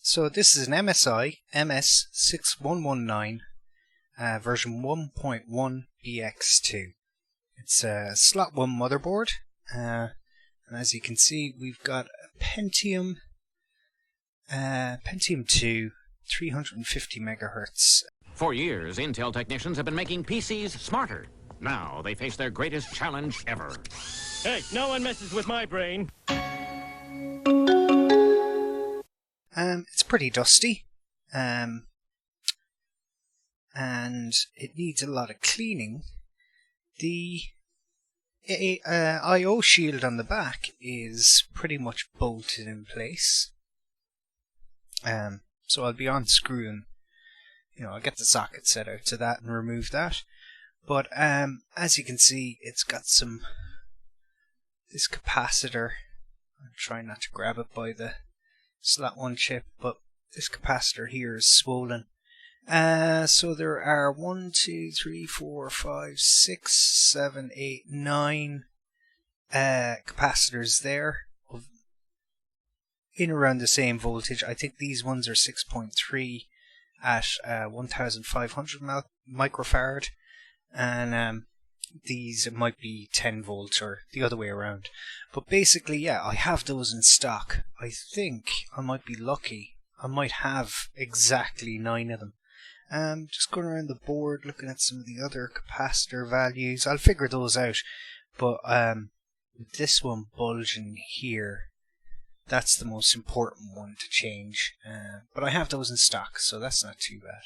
So this is an MSI MS6119 version 1.1 BX2. It's a slot 1 motherboard, and as you can see we've got a Pentium II 350 MHz. For years, Intel technicians have been making PCs smarter. Now they face their greatest challenge ever. Hey, no one messes with my brain. It's pretty dusty, and it needs a lot of cleaning. The I/O shield on the back is pretty much bolted in place. So I'll be unscrewing, I'll get the socket set out to that and remove that. But as you can see, it's got this capacitor. I'm trying not to grab it by the slot 1 chip, but this capacitor here is swollen. So there are 1, 2, 3, 4, 5, 6, 7, 8, 9 capacitors there in around the same voltage. I think these ones are 6.3 at 1500 microfarad, and these might be 10 volts or the other way around. But basically, yeah, I have those in stock. I think I might be lucky. I might have exactly 9 of them. Just going around the board looking at some of the other capacitor values. I'll figure those out. But with this one bulging here, that's the most important one to change. But I have those in stock, so that's not too bad.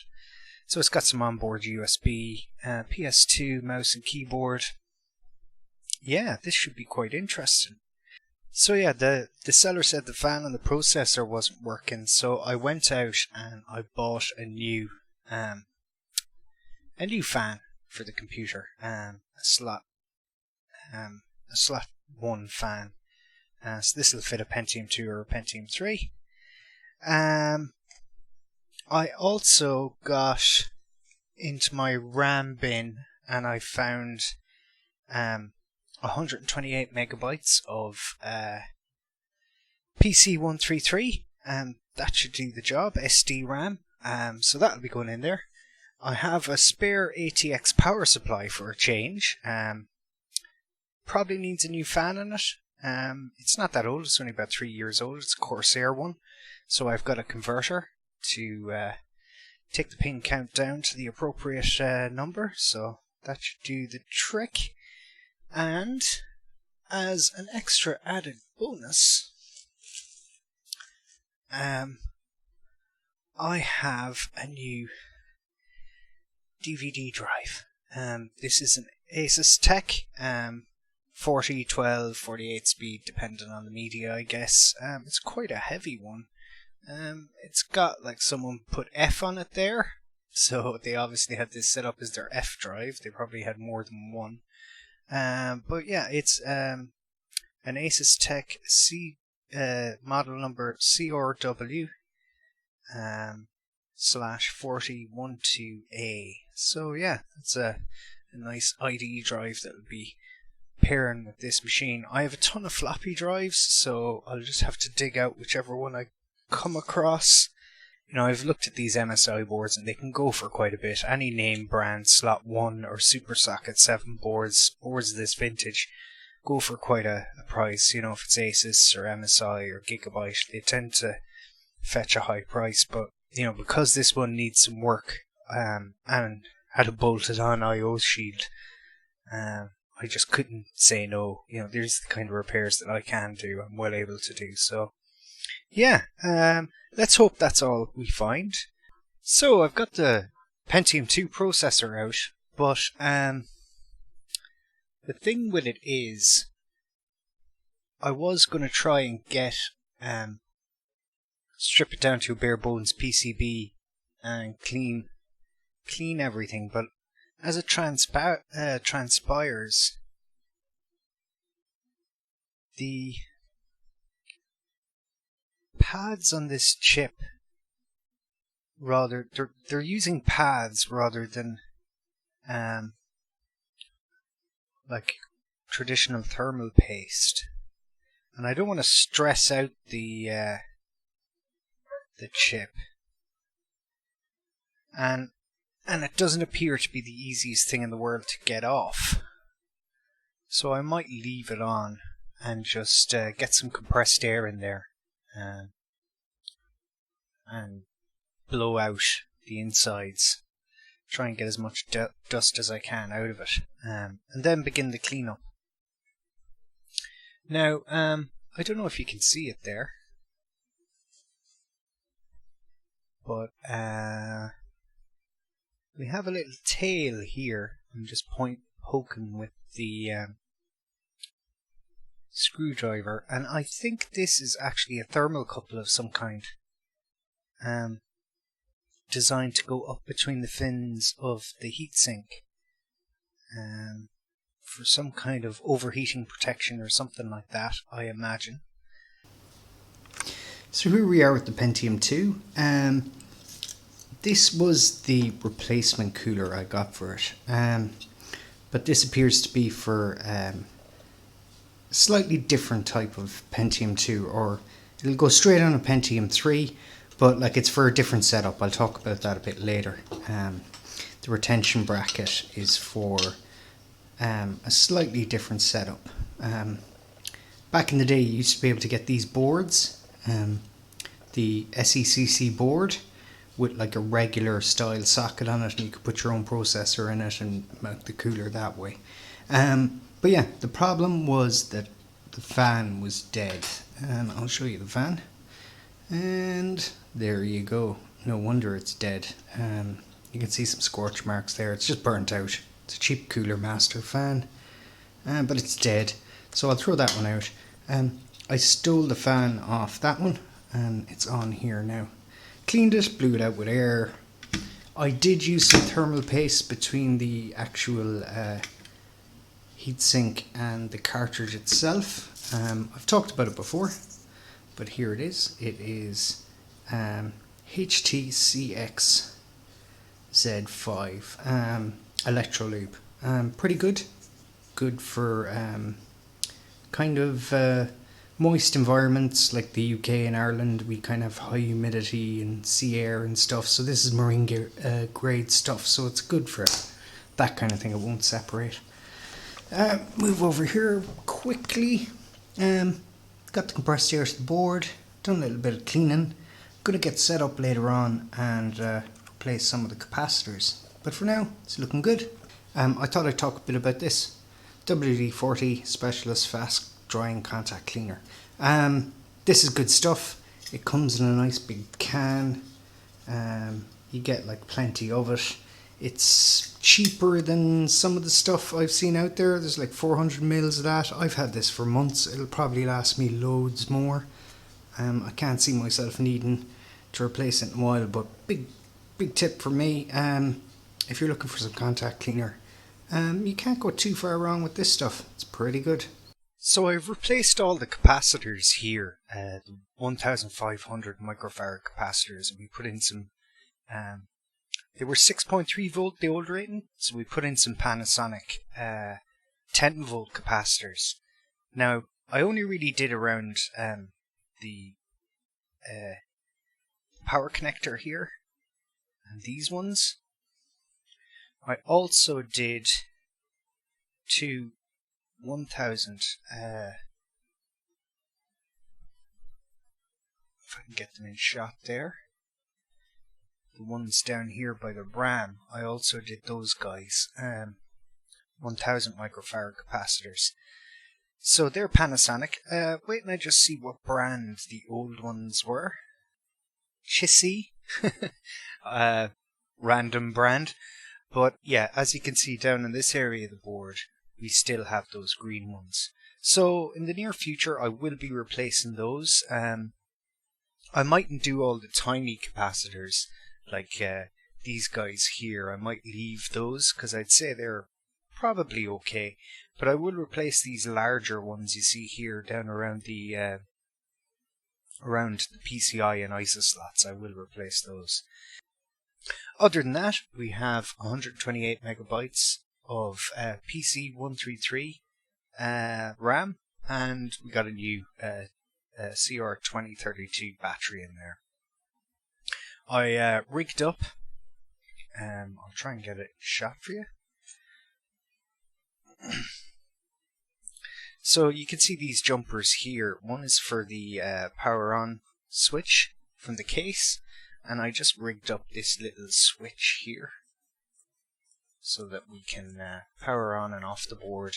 So it's got some onboard USB, PS2 mouse and keyboard. Yeah, this should be quite interesting. So yeah, the seller said the fan on the processor wasn't working, so I went out and I bought a new fan for the computer, a slot 1 fan. So this will fit a Pentium 2 or a Pentium 3. I also got into my RAM bin and I found 128 megabytes of PC 133, and that should do the job. SD RAM, so that'll be going in there. I have a spare ATX power supply for a change. Probably needs a new fan in it. It's not that old, it's only about 3 years old. It's a Corsair one, so I've got a converter to take the pin count down to the appropriate number, so that should do the trick. And as an extra added bonus, I have a new DVD drive. This is an AsusTek 40, 12, 48 speed, depending on the media, I guess. It's quite a heavy one. It's got like someone put F on it there, so they obviously had this set up as their F drive. They probably had more than one. But yeah, it's an AsusTek model number CRW /4012A. So yeah, it's a nice IDE drive that will be pairing with this machine. I have a ton of floppy drives, so I'll just have to dig out whichever one I come across. I've looked at these MSI boards and they can go for quite a bit. Any name brand, slot 1 or Super Socket 7 boards of this vintage go for quite a price. If it's Asus or MSI or Gigabyte, they tend to fetch a high price. But because this one needs some work and had a bolted on I/O shield, I just couldn't say no. There's the kind of repairs that I can do, I'm well able to do. So yeah, let's hope that's all we find. So I've got the Pentium II processor out, but the thing with it is, I was going to try and get strip it down to a bare bones PCB and clean everything, but as it transpires, the pads on this chip, they're using pads rather than like traditional thermal paste, and I don't want to stress out the chip, and it doesn't appear to be the easiest thing in the world to get off, so I might leave it on and just get some compressed air in there and blow out the insides. Try and get as much dust as I can out of it, and then begin the cleanup. Now, I don't know if you can see it there, but we have a little tail here. I'm just poking with the screwdriver, and I think this is actually a thermocouple of some kind, designed to go up between the fins of the heatsink, for some kind of overheating protection or something like that, I imagine. So here we are with the Pentium II. This was the replacement cooler I got for it, but this appears to be for a slightly different type of Pentium II, or it'll go straight on a Pentium 3, but like it's for a different setup. I'll talk about that a bit later. The retention bracket is for a slightly different setup. Back in the day, you used to be able to get these boards, the SECC board with like a regular style socket on it, and you could put your own processor in it and mount the cooler that way. But yeah, the problem was that the fan was dead, and I'll show you the fan. And there you go. No wonder it's dead. You can see some scorch marks there. It's just burnt out. It's a cheap Cooler Master fan, but it's dead. So I'll throw that one out. I stole the fan off that one, and it's on here now. Cleaned it, blew it out with air. I did use some thermal paste between the actual heatsink and the cartridge itself. I've talked about it before, but here it is. It is HTCX Z5 Electrolube. Pretty good. Good for kind of moist environments like the UK and Ireland. We kind of have high humidity and sea air and stuff, so this is marine grade stuff, so it's good for that kind of thing. It won't separate. Move over here quickly. Got the compressed air to the board, done a little bit of cleaning. Going to get set up later on and replace some of the capacitors, but for now it's looking good. I thought I'd talk a bit about this WD-40 Specialist Fast Drying Contact Cleaner. This is good stuff. It comes in a nice big can. You get like plenty of it. It's cheaper than some of the stuff I've seen out there. There's like 400 mils of that. I've had this for months. It'll probably last me loads more. I can't see myself needing to replace it in a while, but big tip for me, if you're looking for some contact cleaner, you can't go too far wrong with this stuff. It's pretty good. So I've replaced all the capacitors here, the 1500 microfarad capacitors, and we put in some, they were 6.3 volt, the old rating, so we put in some Panasonic 10 volt capacitors. Now, I only really did around the power connector here, and these ones. I also did two 1000, if I can get them in shot there. The ones down here by the RAM, I also did those guys, 1000 microfarad capacitors. So they're Panasonic. Wait and I just see what brand the old ones were. Chissy. Random brand. But yeah, as you can see down in this area of the board, we still have those green ones. So in the near future, I will be replacing those. I mightn't do all the tiny capacitors like these guys here. I might leave those because I'd say they're probably okay. But I will replace these larger ones you see here down around the PCI and ISO slots. I will replace those. Other than that, we have 128 megabytes of PC133 RAM, and we got a new CR2032 battery in there. I rigged up, I'll try and get it shot for you. So you can see these jumpers here. One is for the power on switch from the case, and I just rigged up this little switch here so that we can power on and off the board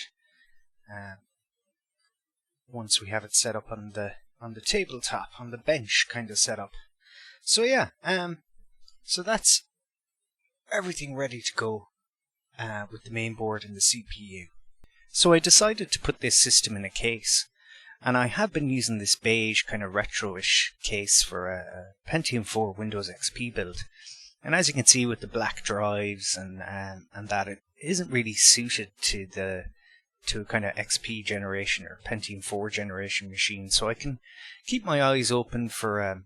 once we have it set up on the tabletop, on the bench kind of setup. So yeah, so that's everything ready to go with the main board and the CPU. So I decided to put this system in a case, and I have been using this beige kind of retro-ish case for a Pentium IV Windows XP build. And as you can see with the black drives and that, it isn't really suited to a kind of XP generation or Pentium IV generation machine. So I can keep my eyes open for a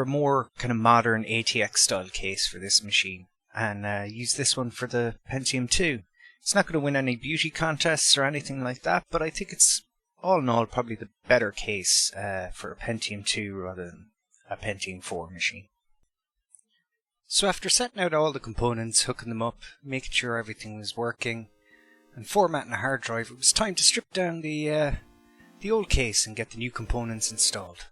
more kind of modern ATX style case for this machine, and use this one for the Pentium II. It's not going to win any beauty contests or anything like that, but I think it's, all in all, probably the better case for a Pentium II rather than a Pentium IV machine. So after setting out all the components, hooking them up, making sure everything was working, and formatting a hard drive, it was time to strip down the old case and get the new components installed.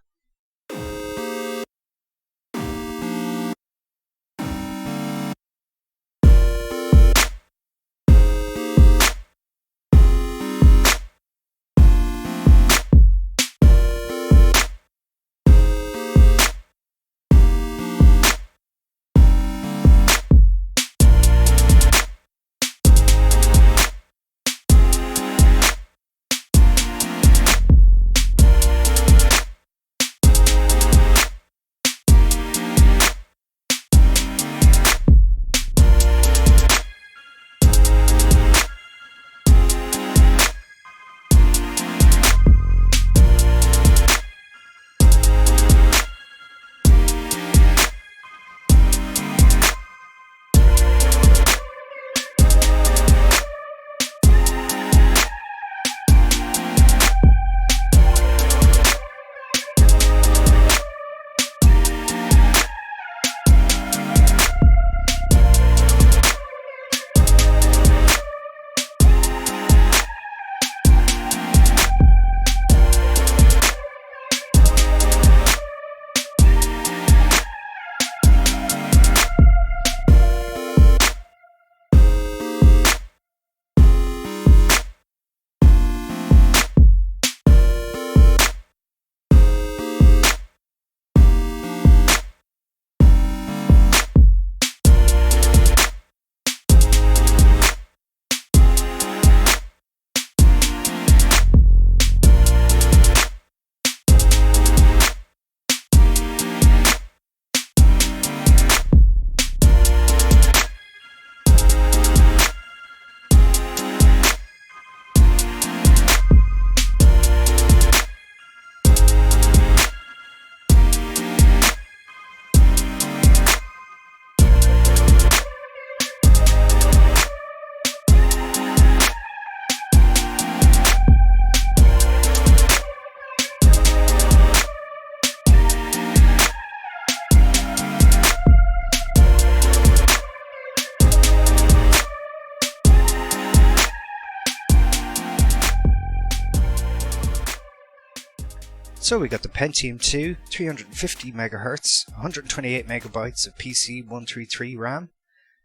So we got the Pentium II, 350 MHz, 128 megabytes of PC133 RAM,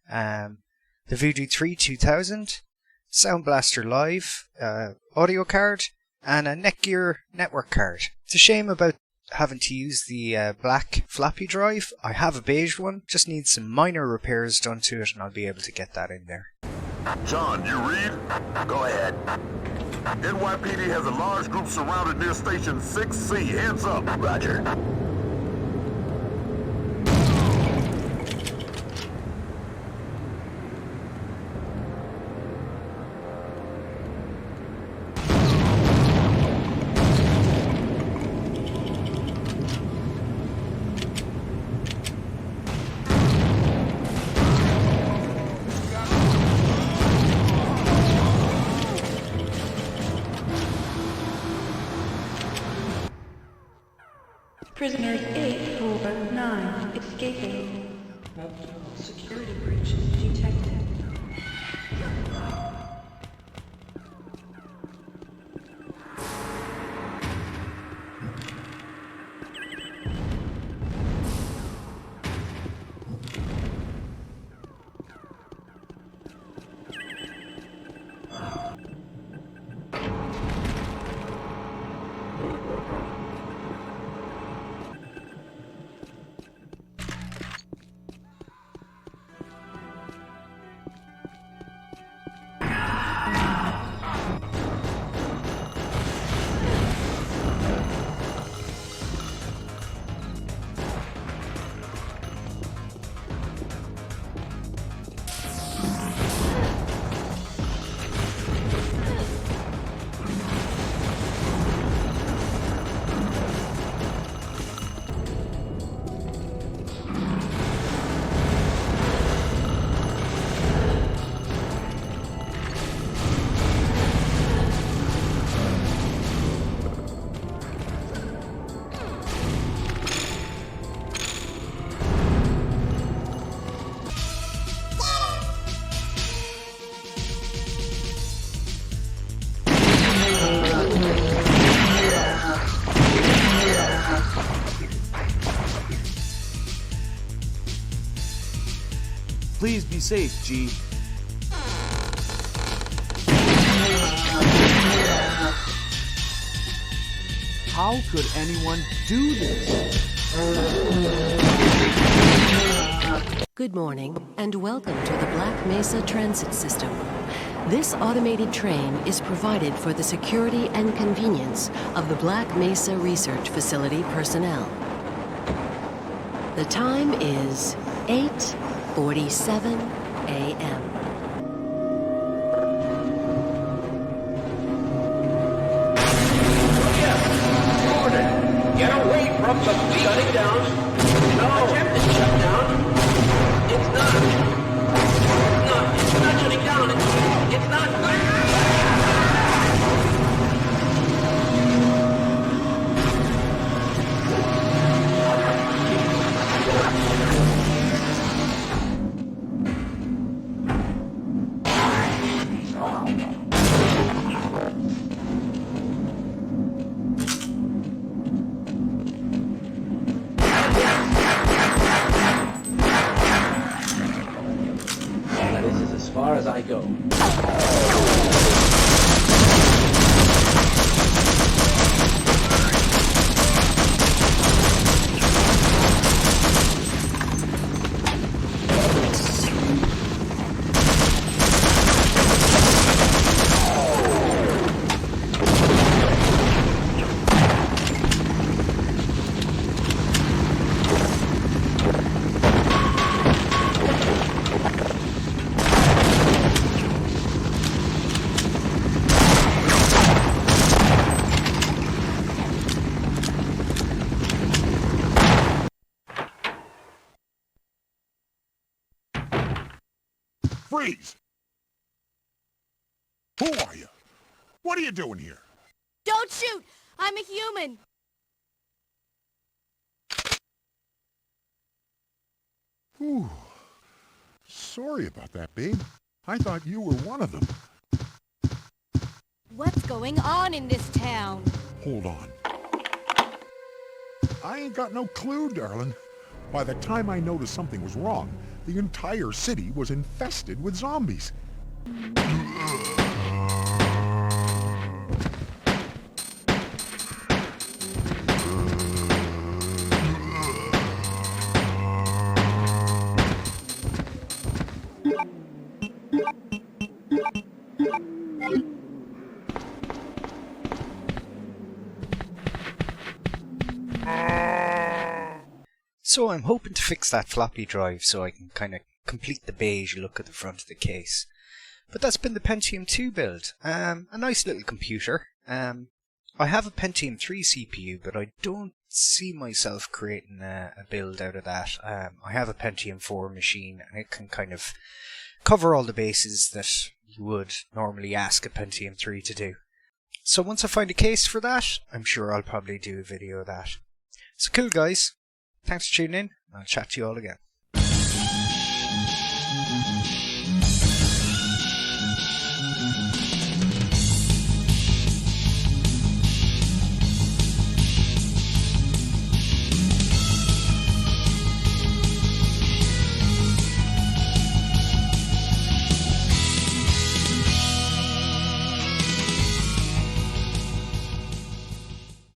the Voodoo 3 2000, Sound Blaster Live, audio card, and a Netgear network card. It's a shame about having to use the black floppy drive. I have a beige one, just need some minor repairs done to it and I'll be able to get that in there. John, you read? Go ahead. NYPD has a large group surrounded near Station 6C. Heads up. Roger. Escaping. Security breach detected. Please be safe, G. How could anyone do this? Good morning, and welcome to the Black Mesa Transit System. This automated train is provided for the security and convenience of the Black Mesa Research Facility personnel. The time is 8:47 a.m. Get away from the shutting down. No. Attempted shutdown. It's not shutting down. It's not. As far as I go. Freeze! Who are you? What are you doing here? Don't shoot! I'm a human! Whew. Sorry about that, babe. I thought you were one of them. What's going on in this town? Hold on. I ain't got no clue, darling. By the time I noticed something was wrong, the entire city was infested with zombies. So I'm hoping to fix that floppy drive so I can kind of complete the beige look at the front of the case. But that's been the Pentium II build. A nice little computer. I have a Pentium III CPU, but I don't see myself creating a build out of that. I have a Pentium IV machine, and it can kind of cover all the bases that you would normally ask a Pentium III to do. So once I find a case for that, I'm sure I'll probably do a video of that. So cool, guys. Thanks for tuning in. I'll chat to you all again.